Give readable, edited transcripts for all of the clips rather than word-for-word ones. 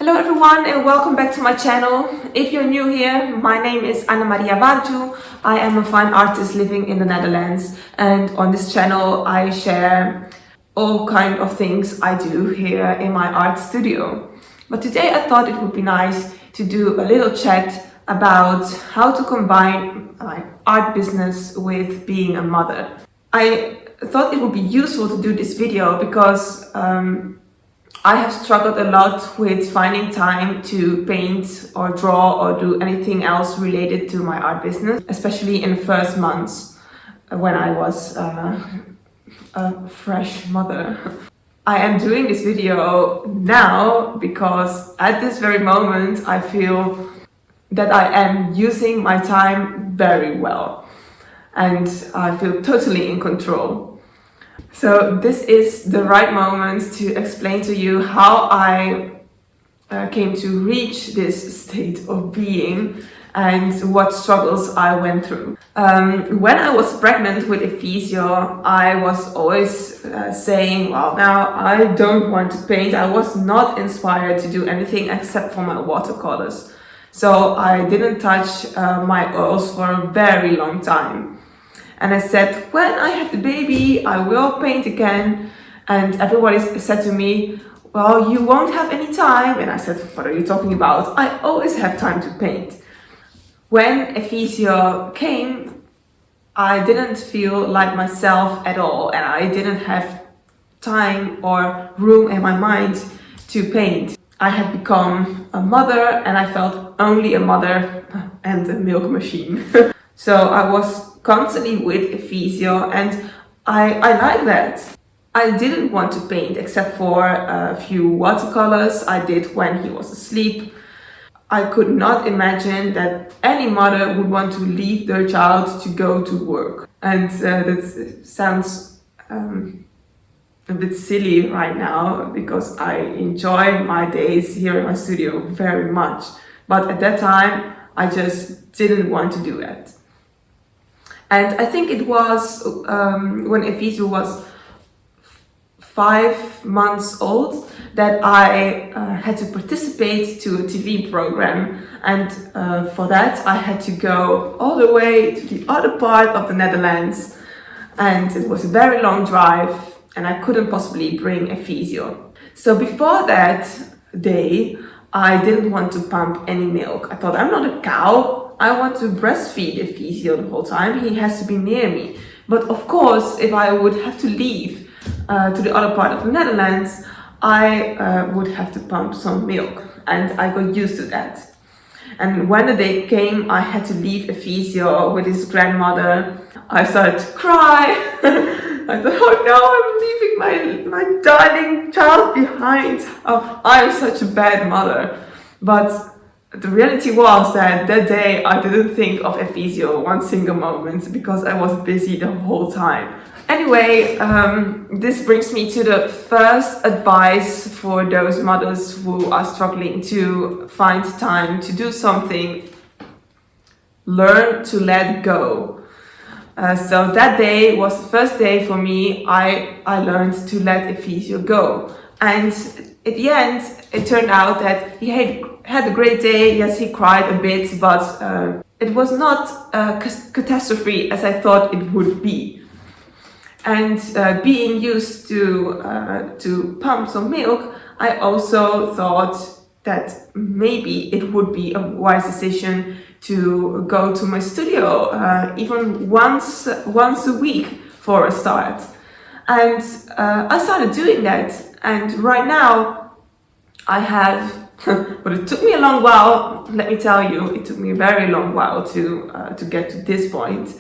Hello everyone and welcome back to my channel. If you're new here, my name is Anna Maria Barju. I am a fine artist living in the Netherlands, and on this channel I share all kind of things I do here in my art studio. But today I thought it would be nice to do a little chat about how to combine my art business with being a mother. I thought it would be useful to do this video because I have struggled a lot with finding time to paint or draw or do anything else related to my art business, especially in the first months when I was a fresh mother. I am doing this video now because at this very moment I feel that I am using my time very well and I feel totally in control. So this is the right moment to explain to you how I came to reach this state of being and what struggles I went through. When I was pregnant with Ephesio, I was always saying, well, now I don't want to paint. I was not inspired to do anything except for my watercolors. So I didn't touch my oils for a very long time. And I said, when I have the baby, I will paint again. And everybody said to me, well, you won't have any time. And I said, what are you talking about? I always have time to paint. When Ephesio came, I didn't feel like myself at all. And I didn't have time or room in my mind to paint. I had become a mother and I felt only a mother and a milk machine. So I was constantly with Ephesio and I like that. I didn't want to paint except for a few watercolors I did when he was asleep. I could not imagine that any mother would want to leave their child to go to work. And that sounds a bit silly right now because I enjoy my days here in my studio very much. But at that time, I just didn't want to do that. And I think it was when Ephesio was 5 months old that I had to participate to a TV program, and for that I had to go all the way to the other part of the Netherlands, and it was a very long drive and I couldn't possibly bring Ephesio. So before that day I didn't want to pump any milk. I thought, I'm not a cow. I want to breastfeed Ephesio the whole time. He has to be near me. But of course, if I would have to leave to the other part of the Netherlands, I would have to pump some milk. And I got used to that. And when the day came, I had to leave Ephesio with his grandmother. I started to cry. I thought, oh no, I'm leaving my darling child behind. Oh, I'm such a bad mother. But the reality was that day I didn't think of Ephesio one single moment because I was busy the whole time. Anyway, this brings me to the first advice for those mothers who are struggling to find time to do something. Learn to let go. So that day was the first day for me. I learned to let Ephesio go. And at the end, it turned out that he had a great day. Yes, he cried a bit, but it was not a catastrophe as I thought it would be. And being used to pump some milk, I also thought that maybe it would be a wise decision to go to my studio even once a week for a start. And I started doing that, and right now I have, but it took me a long while, let me tell you, it took me a very long while to get to this point.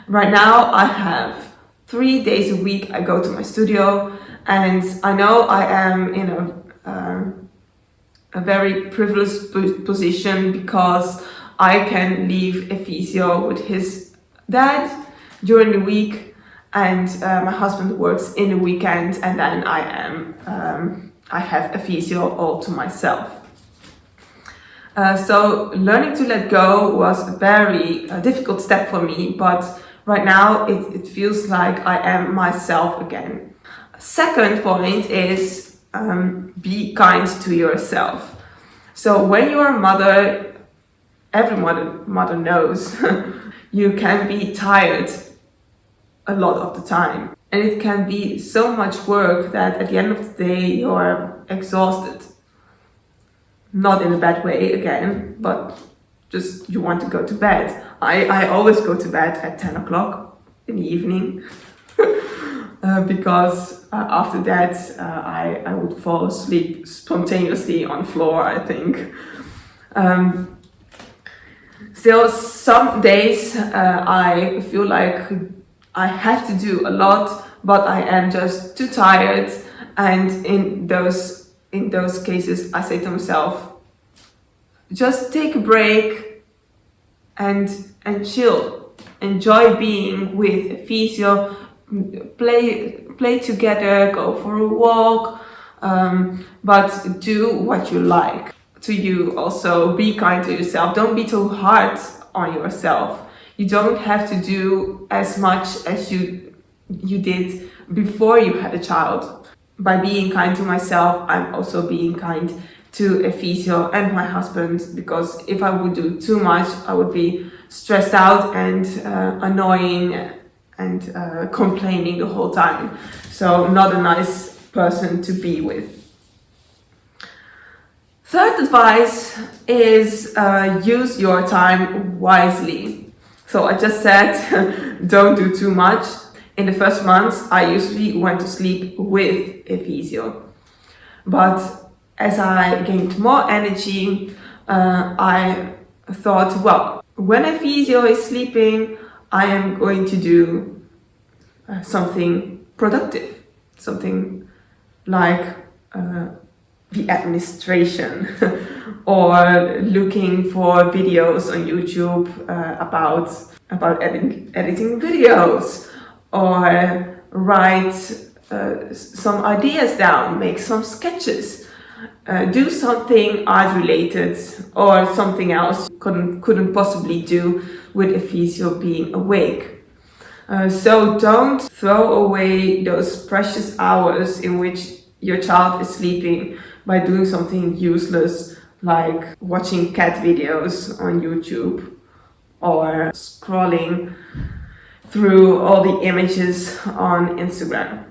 Right now I have 3 days a week I go to my studio, and I know I am in a very privileged position because I can leave Ephesio with his dad during the week, and my husband works in the weekend, and then I have Ephesio all to myself. So learning to let go was a very difficult step for me, but right now it feels like I am myself again. Second point is be kind to yourself. So when you're a mother, every mother knows you can be tired a lot of the time. And it can be so much work that at the end of the day you're exhausted. Not in a bad way again, but just you want to go to bed. I always go to bed at 10 o'clock in the evening because after that I would fall asleep spontaneously on the floor, I think. Still, some days I feel like I have to do a lot, but I am just too tired. And in those cases, I say to myself, just take a break and chill. Enjoy being with a physio, play together, go for a walk, but do what you like. To you also, be kind to yourself. Don't be too hard on yourself. You don't have to do as much as you did before you had a child. By being kind to myself, I'm also being kind to a physio and my husband, because if I would do too much, I would be stressed out and annoying and complaining the whole time. So not a nice person to be with. Third advice is use your time wisely. So I just said don't do too much. In the first months, I usually went to sleep with a physio. But as I gained more energy, I thought, well, when a physio is sleeping, I am going to do something productive, something like the administration or looking for videos on YouTube about editing videos, or write some ideas down, make some sketches, do something art related or something else couldn't possibly do with a physio being awake. So don't throw away those precious hours in which your child is sleeping by doing something useless like watching cat videos on YouTube or scrolling through all the images on Instagram.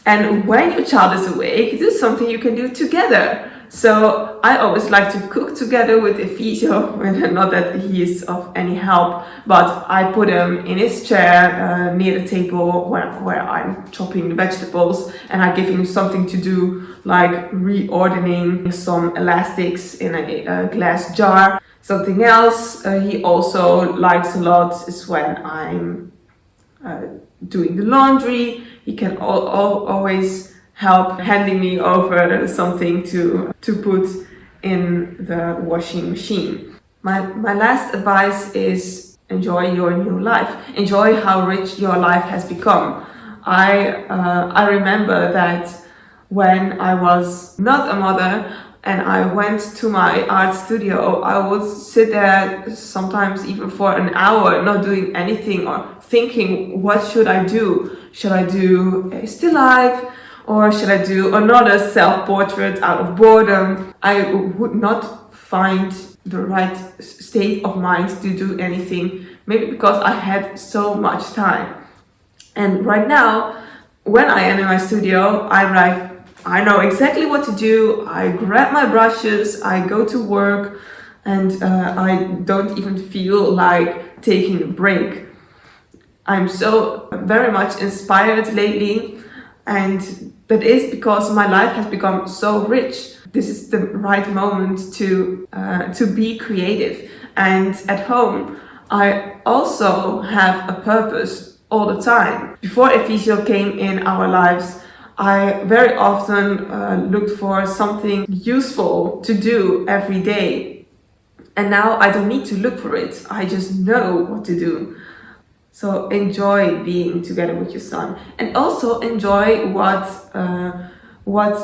And when your child is awake, do something you can do together. So I always like to cook together with a physio, not that he is of any help, but I put him in his chair near the table where I'm chopping the vegetables, and I give him something to do, like reordering some elastics in a glass jar. Something else he also likes a lot is when I'm doing the laundry. He can always help handing me over something to put in the washing machine. My last advice is enjoy your new life. Enjoy how rich your life has become. I remember that when I was not a mother and I went to my art studio, I would sit there sometimes even for an hour not doing anything or thinking, what should I do? Should I do a still life? Or should I do another self-portrait out of boredom? I would not find the right state of mind to do anything, maybe because I had so much time. And right now, when I am in my studio, I'm like, I know exactly what to do. I grab my brushes, I go to work, and I don't even feel like taking a break. I'm so very much inspired lately, and that is because my life has become so rich. This is the right moment to be creative. And at home, I also have a purpose all the time. Before a physio came in our lives, I very often looked for something useful to do every day. And now I don't need to look for it. I just know what to do. So enjoy being together with your son, and also enjoy what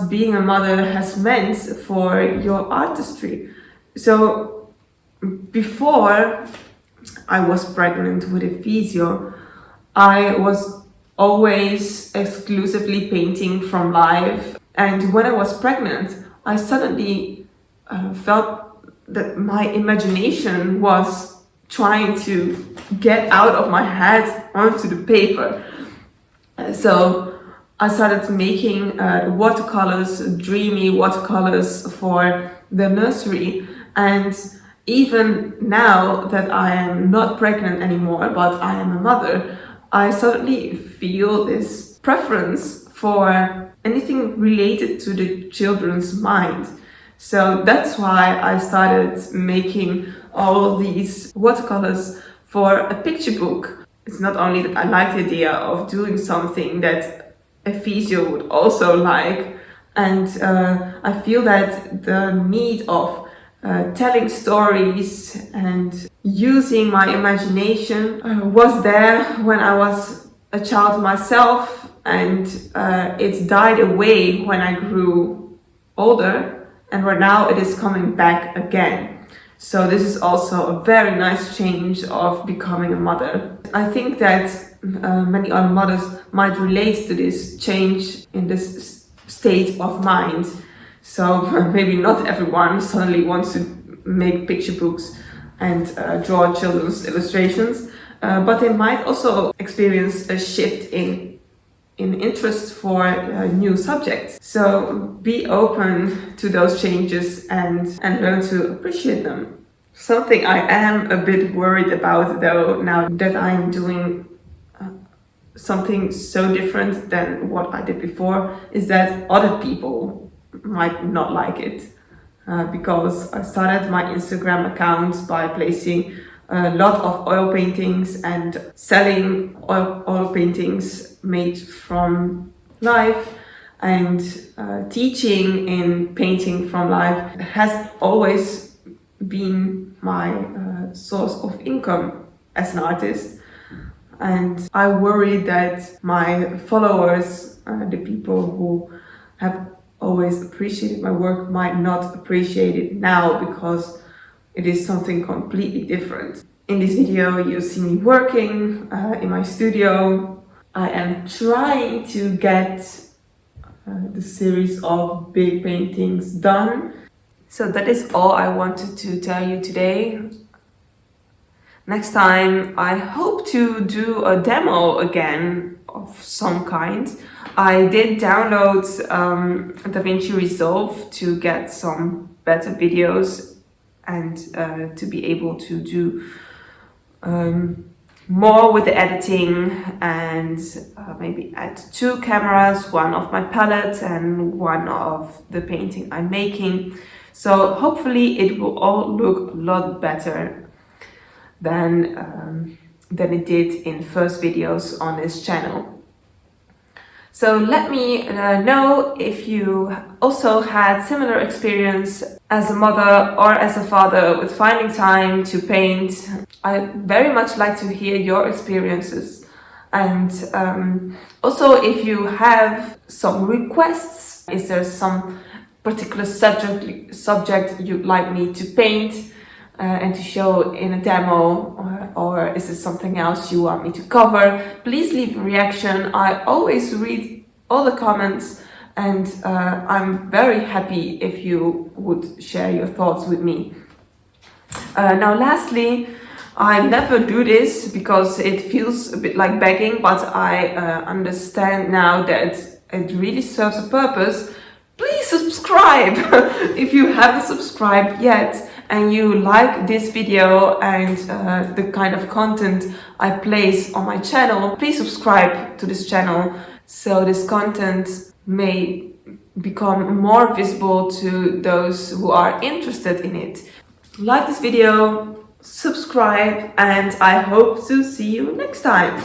being a mother has meant for your artistry. So before I was pregnant with a physio, I was always exclusively painting from life. And when I was pregnant, I suddenly felt that my imagination was trying to get out of my head onto the paper. So I started making watercolors, dreamy watercolors for the nursery. And even now that I am not pregnant anymore, but I am a mother, I suddenly feel this preference for anything related to the children's mind. So that's why I started making all these watercolors for a picture book. It's not only that I like the idea of doing something that a physio would also like, and I feel that the need of telling stories and using my imagination was there when I was a child myself, and it died away when I grew older, and right now it is coming back again. So this is also a very nice change of becoming a mother. I think that many other mothers might relate to this change in this state of mind. So maybe not everyone suddenly wants to make picture books and draw children's illustrations, but they might also experience a shift in interest for new subjects. So be open to those changes and learn to appreciate them. Something I am a bit worried about though, now that I'm doing something so different than what I did before, is that other people might not like it. Because I started my Instagram account by placing a lot of oil paintings and selling oil paintings made from life, and teaching in painting from life has always been my source of income as an artist. And I worry that my followers, the people who have always appreciated my work, might not appreciate it now because it is something completely different. In this video you see me working in my studio. I am trying to get the series of big paintings done. So that is all I wanted to tell you today. Next time I hope to do a demo again of some kind. I did download DaVinci Resolve to get some better videos and to be able to do more with the editing, and maybe add 2 cameras, one of my palette and one of the painting I'm making. So hopefully it will all look a lot better than it did in first videos on this channel. So let me know if you also had similar experience as a mother or as a father with finding time to paint. I very much like to hear your experiences, and also if you have some requests. Is there some particular subject you'd like me to paint and to show in a demo, or is it something else you want me to cover? Please leave a reaction. I always read all the comments, and I'm very happy if you would share your thoughts with me. Now lastly, I never do this because it feels a bit like begging, but I understand now that it really serves a purpose. Please subscribe if you haven't subscribed yet and you like this video and the kind of content I place on my channel. Please subscribe to this channel so this content may become more visible to those who are interested in it. Like this video, subscribe, and I hope to see you next time.